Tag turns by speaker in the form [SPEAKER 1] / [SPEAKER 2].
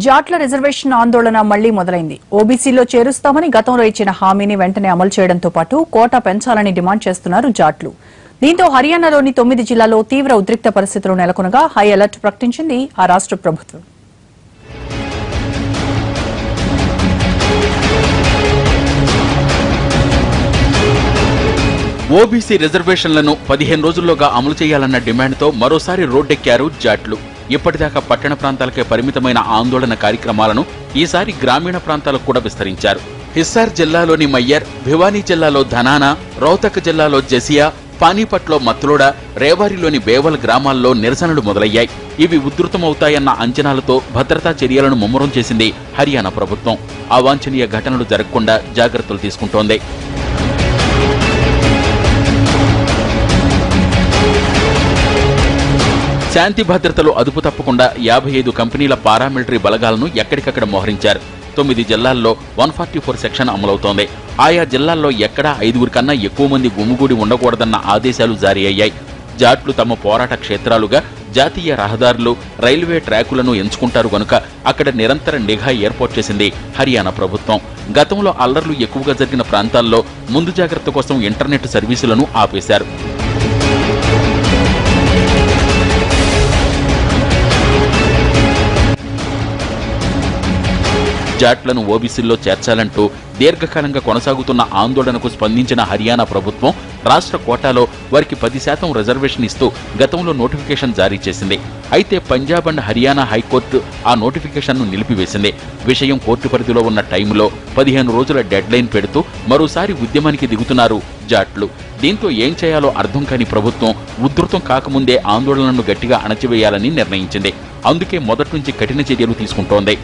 [SPEAKER 1] జాట్ల reservation ఆందోళన మళ్లీ మొదలైంది. ఓబీసీలో చేరుస్తామని గతంలో ఇచ్చిన హామీని వెంటనే అమలు చేయడంతో పాటు కోటా పెంచాలని డిమాండ్ చేస్తున్నారు జాట్లు. దీంతో హర్యానాలోని 9 జిల్లాల్లో తీవ్ర ఉద్రిక్త పరిస్థితులు నెలకొనగా హై అలర్ట్ ప్రకటించింది ఆ రాష్ట్ర ప్రభుత్వం.
[SPEAKER 2] ఓబీసీ రిజర్వేషన్లను 15 రోజుల్లోగా అమలు చేయాలన్న డిమాండ్తో మరోసారి రోడ్డెక్కారు జాట్లు. ఇప్పటిదాకా పట్టణ ప్రాంతాలకే పరిమితమైన ఆందోళన కార్యక్రమాలను ఈసారి గ్రామీణ ప్రాంతాలకు కూడా విస్తరించారు. హిస్సార్ జిల్లాలోని మయ్యర్, భివానీ జిల్లాలో ధనానా, రోహ్తక్ జిల్లాలో జసియా, పానీపట్లో మత్లోడా, రేవారిలోని బేవల్ గ్రామాల్లో నిరసనలు మొదలయ్యాయి. ఇవి ఉధృతమవుతాయన్న అంచనాలతో భద్రతా చర్యలను ముమ్మరం చేసింది హర్యానా ప్రభుత్వం. అవాంఛనీయ ఘటనలు జరగకుండా జాగ్రత్తలు తీసుకుంటోంది. శాంతి భద్రతలు అదుపు తప్పకుండా 55 కంపెనీల పారామిలిటరీ బలగాలను ఎక్కడికక్కడ మోహరించారు. 9 జిల్లాల్లో 144 సెక్షన్ అమలవుతోంది. ఆయా జిల్లాల్లో ఎక్కడా 5 కన్నా ఎక్కువ మంది గుమిగూడి ఉండకూడదన్న ఆదేశాలు జారీ అయ్యాయి. జాట్లు తమ పోరాట క్షేత్రాలుగా జాతీయ రహదారులు, రైల్వే ట్రాకులను ఎంచుకుంటారు గనుక అక్కడ నిరంతర నిఘా ఏర్పాటు చేసింది హర్యానా ప్రభుత్వం. గతంలో అల్లర్లు ఎక్కువగా జరిగిన ప్రాంతాల్లో ముందు జాగ్రత్త కోసం ఇంటర్నెట్ సర్వీసులను ఆపేశారు. జాట్లను ఓబీసీల్లో చేర్చాలంటూ దీర్ఘకాలంగా కొనసాగుతున్న ఆందోళనకు స్పందించిన హర్యానా ప్రభుత్వం రాష్ట్ర కోటాలో వారికి 10% రిజర్వేషన్ ఇస్తూ గతంలో నోటిఫికేషన్ జారీ చేసింది. అయితే పంజాబ్ అండ్ హర్యానా హైకోర్టు ఆ నోటిఫికేషన్ను నిలిపివేసింది. విషయం కోర్టు పరిధిలో ఉన్న టైంలో 15 రోజుల డెడ్లైన్ పెడుతూ మరోసారి ఉద్యమానికి దిగుతున్నారు జాట్లు. దీంతో ఏం చేయాలో అర్థం కాని ప్రభుత్వం ఉధృతం కాకముందే ఆందోళనను గట్టిగా అణచివేయాలని నిర్ణయించింది. అందుకే మొదటి నుంచి కఠిన చర్యలు తీసుకుంటోంది.